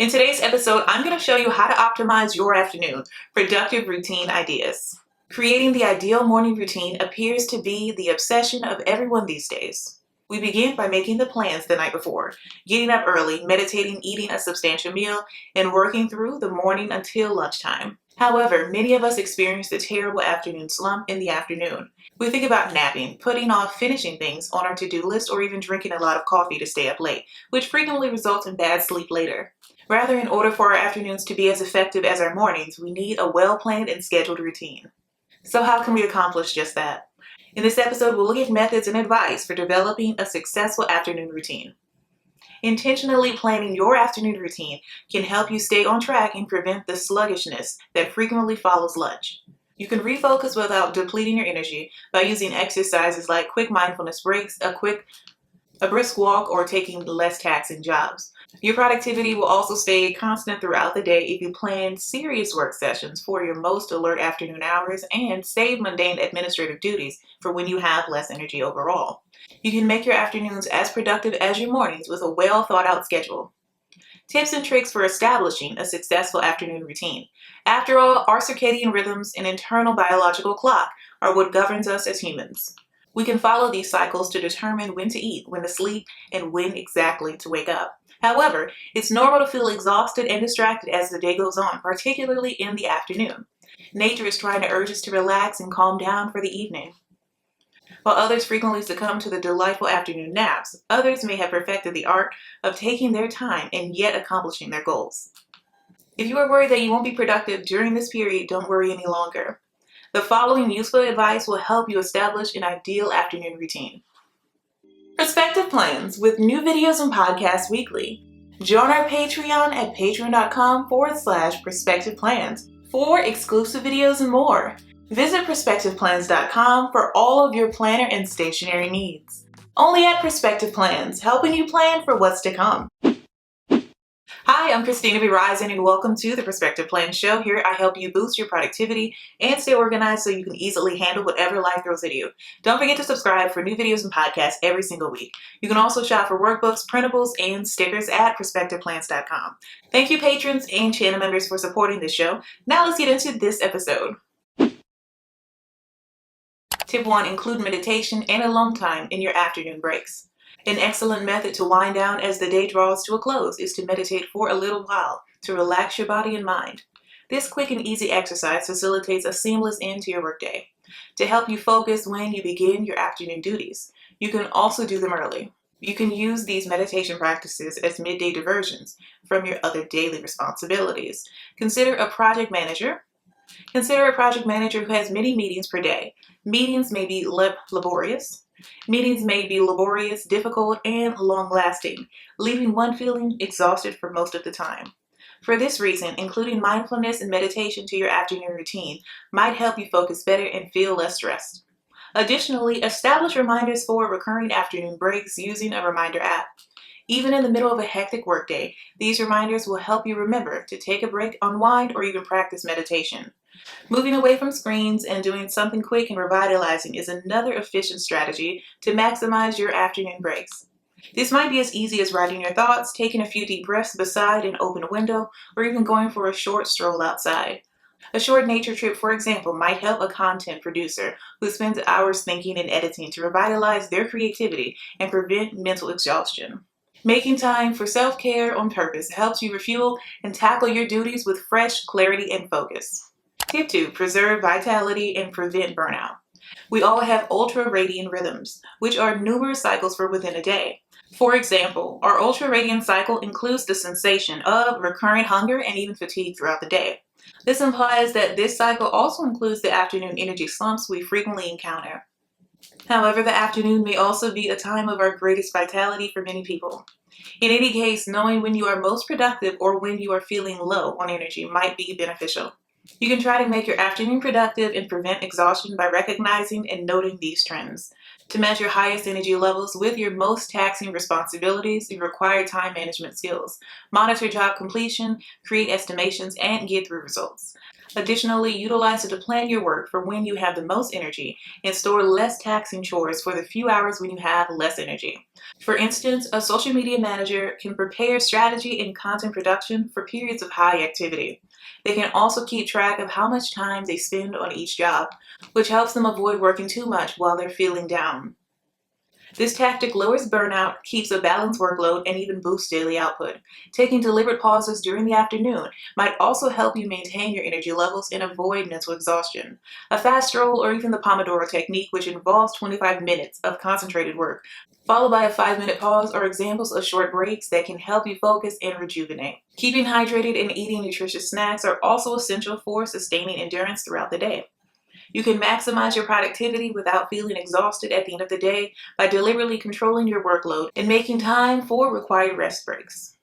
In today's episode, I'm going to show you how to optimize your afternoon. Productive routine ideas. Creating the ideal morning routine appears to be the obsession of everyone these days. We begin by making the plans the night before, getting up early, meditating, eating a substantial meal, and working through the morning until lunchtime. However, many of us experience the terrible afternoon slump in the afternoon. We think about napping, putting off finishing things on our to-do list, or even drinking a lot of coffee to stay up late, which frequently results in bad sleep later. Rather, in order for our afternoons to be as effective as our mornings, we need a well-planned and scheduled routine. So how can we accomplish just that? In this episode, we'll look at methods and advice for developing a successful afternoon routine. Intentionally planning your afternoon routine can help you stay on track and prevent the sluggishness that frequently follows lunch. You can refocus without depleting your energy by using exercises like quick mindfulness breaks, a brisk walk, or taking less taxing jobs. Your productivity will also stay constant throughout the day if you plan serious work sessions for your most alert afternoon hours and save mundane administrative duties for when you have less energy overall. You can make your afternoons as productive as your mornings with a well thought out schedule. Tips and tricks for establishing a successful afternoon routine. After all, our circadian rhythms and internal biological clock are what governs us as humans. We can follow these cycles to determine when to eat, when to sleep, and when exactly to wake up. However, it's normal to feel exhausted and distracted as the day goes on, particularly in the afternoon. Nature is trying to urge us to relax and calm down for the evening. While others frequently succumb to the delightful afternoon naps, others may have perfected the art of taking their time and yet accomplishing their goals. If you are worried that you won't be productive during this period, don't worry any longer. The following useful advice will help you establish an ideal afternoon routine. Perspective plans with new videos and podcasts weekly. Join our Patreon at patreon.com/perspective plans for exclusive videos and more. Visit perspectiveplans.com for all of your planner and stationery needs. Only at Perspective Plans, helping you plan for what's to come. Hi, I'm Christina B. Rising, and welcome to the Perspective Plan Show. Here I help you boost your productivity and stay organized so you can easily handle whatever life throws at you. Don't forget to subscribe for new videos and podcasts every single week. You can also shop for workbooks, printables, and stickers at perspectiveplans.com. Thank you, patrons and channel members, for supporting this show. Now let's get into this episode. Tip 1. Include meditation and alone time in your afternoon breaks. An excellent method to wind down as the day draws to a close is to meditate for a little while to relax your body and mind. This quick and easy exercise facilitates a seamless end to your workday to help you focus when you begin your afternoon duties. You can also do them early. You can use these meditation practices as midday diversions from your other daily responsibilities. Consider a project manager who has many meetings per day. Meetings may be laborious, difficult, and long-lasting, leaving one feeling exhausted for most of the time. For this reason, including mindfulness and meditation to your afternoon routine might help you focus better and feel less stressed. Additionally, establish reminders for recurring afternoon breaks using a reminder app. Even in the middle of a hectic workday, these reminders will help you remember to take a break, unwind, or even practice meditation. Moving away from screens and doing something quick and revitalizing is another efficient strategy to maximize your afternoon breaks. This might be as easy as writing your thoughts, taking a few deep breaths beside an open window, or even going for a short stroll outside. A short nature trip, for example, might help a content producer who spends hours thinking and editing to revitalize their creativity and prevent mental exhaustion. Making time for self-care on purpose helps you refuel and tackle your duties with fresh clarity and focus. Tip 2. Preserve vitality and prevent burnout. We all have ultradian rhythms, which are numerous cycles for within a day. For example, our ultradian cycle includes the sensation of recurrent hunger and even fatigue throughout the day. This implies that this cycle also includes the afternoon energy slumps we frequently encounter. However, the afternoon may also be a time of our greatest vitality for many people. In any case, knowing when you are most productive or when you are feeling low on energy might be beneficial. You can try to make your afternoon productive and prevent exhaustion by recognizing and noting these trends. To match your highest energy levels with your most taxing responsibilities, you require time management skills. Monitor job completion, create estimations, and get through results. Additionally, utilize it to plan your work for when you have the most energy and store less taxing chores for the few hours when you have less energy. For instance, a social media manager can prepare strategy and content production for periods of high activity. They can also keep track of how much time they spend on each job, which helps them avoid working too much while they're feeling down. This tactic lowers burnout, keeps a balanced workload, and even boosts daily output. Taking deliberate pauses during the afternoon might also help you maintain your energy levels and avoid mental exhaustion. A fast stroll or even the Pomodoro technique, which involves 25 minutes of concentrated work, followed by a 5-minute pause, are examples of short breaks that can help you focus and rejuvenate. Keeping hydrated and eating nutritious snacks are also essential for sustaining endurance throughout the day. You can maximize your productivity without feeling exhausted at the end of the day by deliberately controlling your workload and making time for required rest breaks.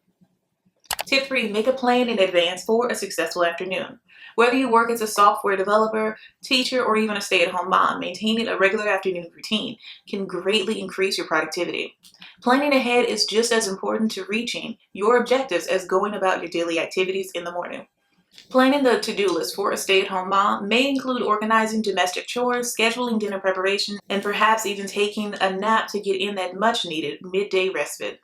Tip 3. Make a plan in advance for a successful afternoon. Whether you work as a software developer, teacher, or even a stay-at-home mom, maintaining a regular afternoon routine can greatly increase your productivity. Planning ahead is just as important to reaching your objectives as going about your daily activities in the morning. Planning the to-do list for a stay-at-home mom may include organizing domestic chores, scheduling dinner preparation, and perhaps even taking a nap to get in that much-needed midday respite.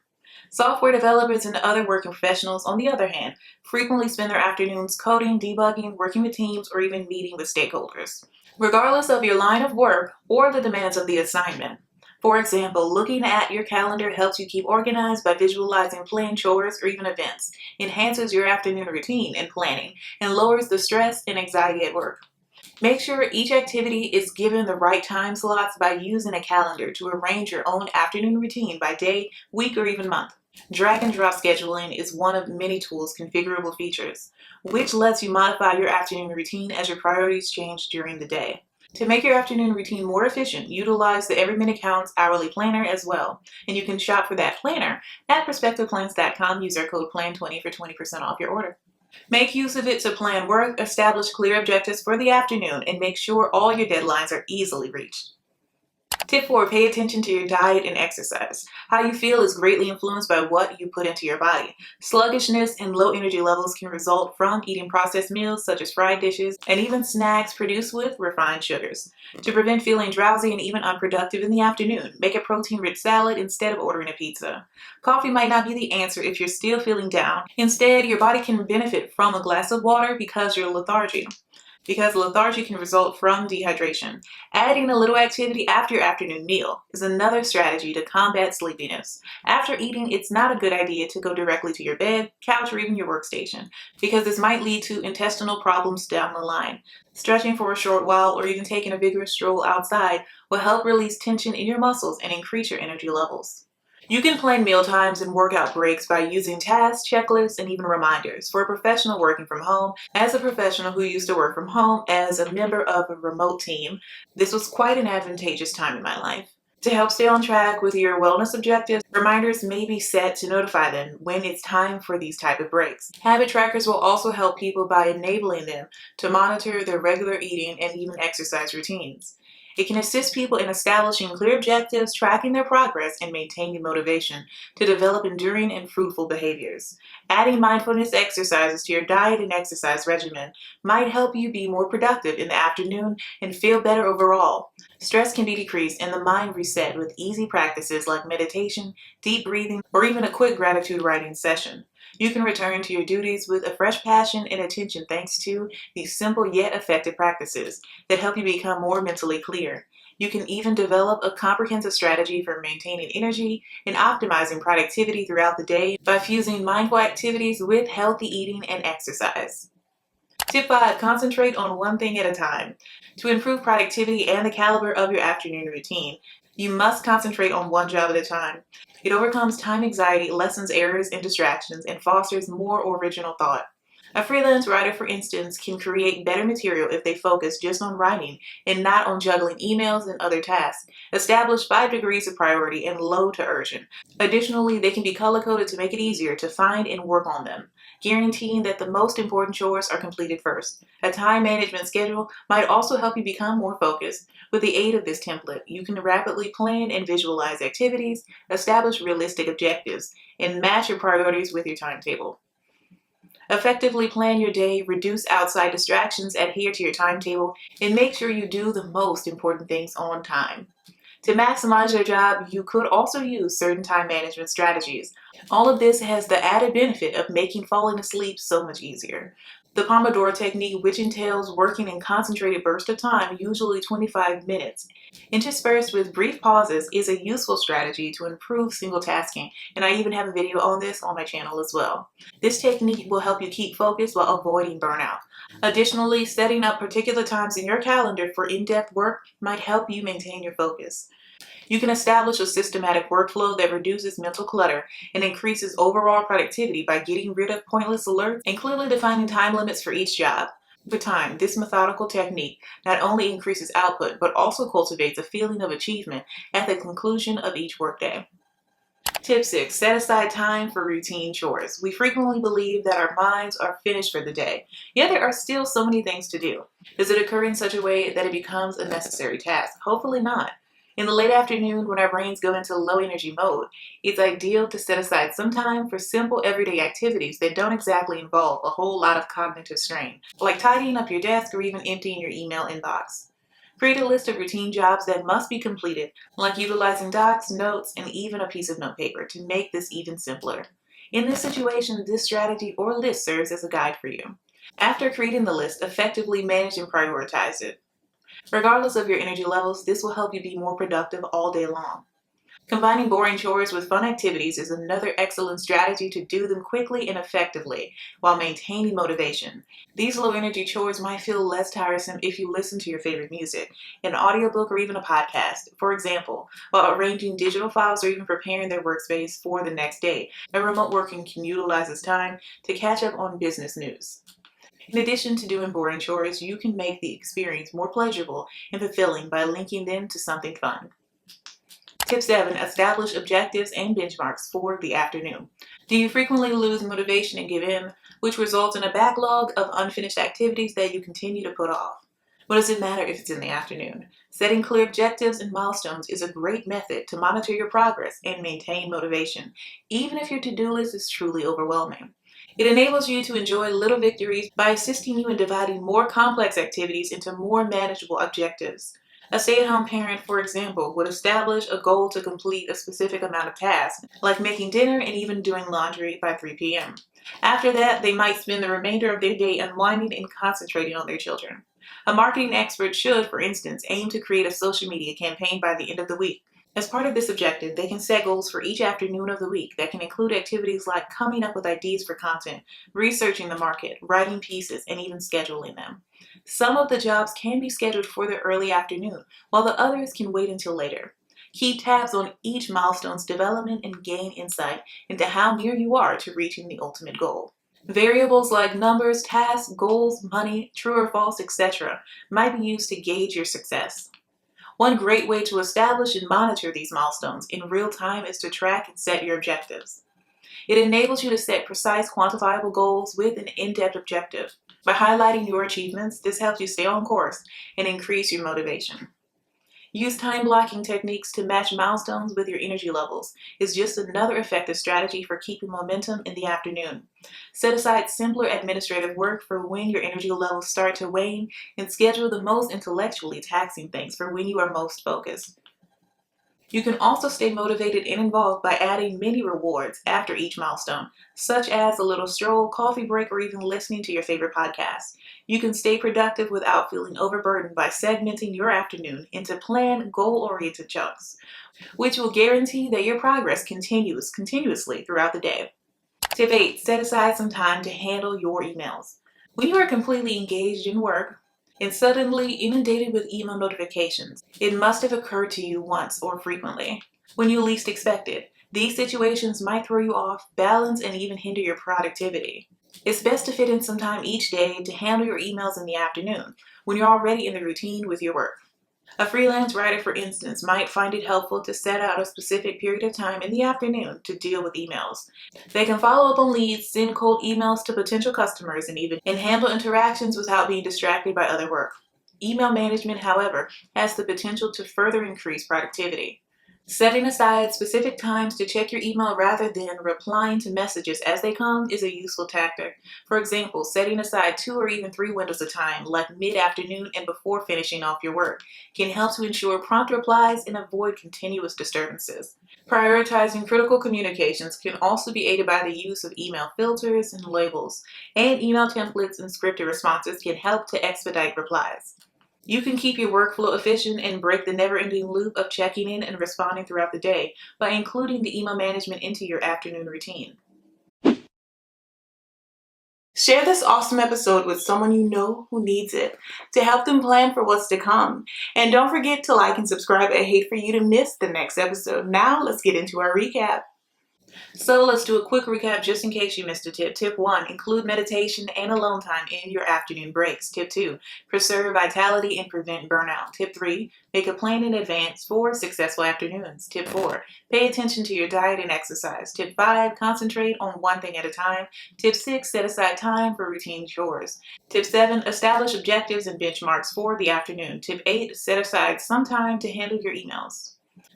Software developers and other working professionals, on the other hand, frequently spend their afternoons coding, debugging, working with teams, or even meeting with stakeholders, regardless of your line of work or the demands of the assignment. For example, looking at your calendar helps you keep organized by visualizing planned chores or even events, enhances your afternoon routine and planning, and lowers the stress and anxiety at work. Make sure each activity is given the right time slots by using a calendar to arrange your own afternoon routine by day, week, or even month. Drag and drop scheduling is one of many tools' configurable features, which lets you modify your afternoon routine as your priorities change during the day. To make your afternoon routine more efficient, utilize the Every Minute Counts hourly planner as well, and you can shop for that planner at perspectiveplans.com. Use our code PLAN20 for 20% off your order. Make use of it to plan work, establish clear objectives for the afternoon, and make sure all your deadlines are easily reached. Tip 4. Pay attention to your diet and exercise. How you feel is greatly influenced by what you put into your body. Sluggishness and low energy levels can result from eating processed meals such as fried dishes and even snacks produced with refined sugars. To prevent feeling drowsy and even unproductive in the afternoon, make a protein-rich salad instead of ordering a pizza. Coffee might not be the answer if you're still feeling down. Instead, your body can benefit from a glass of water because lethargy can result from dehydration. Adding a little activity after your afternoon meal is another strategy to combat sleepiness. After eating, it's not a good idea to go directly to your bed, couch, or even your workstation, because this might lead to intestinal problems down the line. Stretching for a short while or even taking a vigorous stroll outside will help release tension in your muscles and increase your energy levels. You can plan meal times and workout breaks by using tasks, checklists, and even reminders. For a professional working from home, as a professional who used to work from home as a member of a remote team, this was quite an advantageous time in my life. To help stay on track with your wellness objectives, reminders may be set to notify them when it's time for these type of breaks. Habit trackers will also help people by enabling them to monitor their regular eating and even exercise routines. It can assist people in establishing clear objectives, tracking their progress, and maintaining motivation to develop enduring and fruitful behaviors. Adding mindfulness exercises to your diet and exercise regimen might help you be more productive in the afternoon and feel better overall. Stress can be decreased and the mind reset with easy practices like meditation, deep breathing, or even a quick gratitude writing session. You can return to your duties with a fresh passion and attention thanks to these simple yet effective practices that help you become more mentally clear. You can even develop a comprehensive strategy for maintaining energy and optimizing productivity throughout the day by fusing mindful activities with healthy eating and exercise. Tip 5. Concentrate on one thing at a time. To improve productivity and the caliber of your afternoon routine, you must concentrate on one job at a time. It overcomes time anxiety, lessens errors and distractions, and fosters more original thought. A freelance writer, for instance, can create better material if they focus just on writing and not on juggling emails and other tasks. Establish 5 degrees of priority and low to urgent. Additionally, they can be color-coded to make it easier to find and work on them, guaranteeing that the most important chores are completed first. A time management schedule might also help you become more focused. With the aid of this template, you can rapidly plan and visualize activities, establish realistic objectives, and match your priorities with your timetable. Effectively plan your day, reduce outside distractions, adhere to your timetable, and make sure you do the most important things on time. To maximize your job, you could also use certain time management strategies. All of this has the added benefit of making falling asleep so much easier. The Pomodoro technique, which entails working in concentrated bursts of time, usually 25 minutes, interspersed with brief pauses, is a useful strategy to improve single tasking, and I even have a video on this on my channel as well. This technique will help you keep focused while avoiding burnout. Additionally, setting up particular times in your calendar for in-depth work might help you maintain your focus. You can establish a systematic workflow that reduces mental clutter and increases overall productivity by getting rid of pointless alerts and clearly defining time limits for each job. Over time, this methodical technique not only increases output but also cultivates a feeling of achievement at the conclusion of each workday. Tip 6. Set aside time for routine chores. We frequently believe that our minds are finished for the day, yet there are still so many things to do. Does it occur in such a way that it becomes a necessary task? Hopefully not. In the late afternoon, when our brains go into low energy mode, it's ideal to set aside some time for simple everyday activities that don't exactly involve a whole lot of cognitive strain, like tidying up your desk or even emptying your email inbox. Create a list of routine jobs that must be completed, like utilizing docs, notes, and even a piece of notepaper to make this even simpler. In this situation, this strategy or list serves as a guide for you. After creating the list, effectively manage and prioritize it. Regardless of your energy levels, this will help you be more productive all day long. Combining boring chores with fun activities is another excellent strategy to do them quickly and effectively while maintaining motivation. These low-energy chores might feel less tiresome if you listen to your favorite music, an audiobook, or even a podcast. For example, while arranging digital files or even preparing their workspace for the next day, a remote worker can utilize this time to catch up on business news. In addition to doing boring chores, you can make the experience more pleasurable and fulfilling by linking them to something fun. Tip 7. Establish objectives and benchmarks for the afternoon. Do you frequently lose motivation and give in, which results in a backlog of unfinished activities that you continue to put off? What does it matter if it's in the afternoon? Setting clear objectives and milestones is a great method to monitor your progress and maintain motivation, even if your to-do list is truly overwhelming. It enables you to enjoy little victories by assisting you in dividing more complex activities into more manageable objectives. A stay-at-home parent, for example, would establish a goal to complete a specific amount of tasks, like making dinner and even doing laundry by 3 p.m. After that, they might spend the remainder of their day unwinding and concentrating on their children. A marketing expert should, for instance, aim to create a social media campaign by the end of the week. As part of this objective, they can set goals for each afternoon of the week that can include activities like coming up with ideas for content, researching the market, writing pieces, and even scheduling them. Some of the jobs can be scheduled for the early afternoon, while the others can wait until later. Keep tabs on each milestone's development and gain insight into how near you are to reaching the ultimate goal. Variables like numbers, tasks, goals, money, true or false, etc. might be used to gauge your success. One great way to establish and monitor these milestones in real time is to track and set your objectives. It enables you to set precise, quantifiable goals with an in-depth objective. By highlighting your achievements, this helps you stay on course and increase your motivation. Use time blocking techniques to match milestones with your energy levels is just another effective strategy for keeping momentum in the afternoon. Set aside simpler administrative work for when your energy levels start to wane and schedule the most intellectually taxing things for when you are most focused. You can also stay motivated and involved by adding mini rewards after each milestone, such as a little stroll, coffee break, or even listening to your favorite podcast. You can stay productive without feeling overburdened by segmenting your afternoon into planned, goal-oriented chunks, which will guarantee that your progress continues continuously throughout the day. Tip 8. Set aside some time to handle your emails. When you are completely engaged in work, and suddenly inundated with email notifications, it must have occurred to you once or frequently, when you least expect it. These situations might throw you off balance and even hinder your productivity. It's best to fit in some time each day to handle your emails in the afternoon, when you're already in the routine with your work. A freelance writer, for instance, might find it helpful to set out a specific period of time in the afternoon to deal with emails. They can follow up on leads, send cold emails to potential customers, and handle interactions without being distracted by other work. Email management, however, has the potential to further increase productivity. Setting aside specific times to check your email rather than replying to messages as they come is a useful tactic. For example, setting aside 2 or even 3 windows of time, like mid-afternoon and before finishing off your work, can help to ensure prompt replies and avoid continuous disturbances. Prioritizing critical communications can also be aided by the use of email filters and labels, and email templates and scripted responses can help to expedite replies. You can keep your workflow efficient and break the never-ending loop of checking in and responding throughout the day by including the email management into your afternoon routine. Share this awesome episode with someone you know who needs it to help them plan for what's to come. And don't forget to like and subscribe. I hate for you to miss the next episode. Now let's get into our recap. So let's do a quick recap just in case you missed a tip. Tip 1, include meditation and alone time in your afternoon breaks. Tip 2, preserve vitality and prevent burnout. Tip 3, make a plan in advance for successful afternoons. Tip 4, pay attention to your diet and exercise. Tip 5, concentrate on one thing at a time. Tip 6, set aside time for routine chores. Tip 7, establish objectives and benchmarks for the afternoon. Tip 8, set aside some time to handle your emails.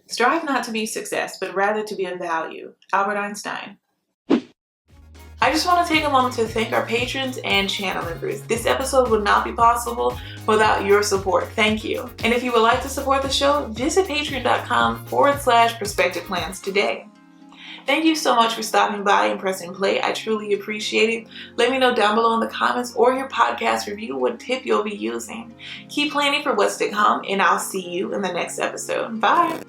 Strive not to be success, but rather to be of value. Albert Einstein. I just want to take a moment to thank our patrons and channel members. This episode would not be possible without your support. Thank you. And if you would like to support the show, visit patreon.com/perspective plans today. Thank you so much for stopping by and pressing play. I truly appreciate it. Let me know down below in the comments or your podcast review what tip you'll be using. Keep planning for what's to come, and I'll see you in the next episode. Bye.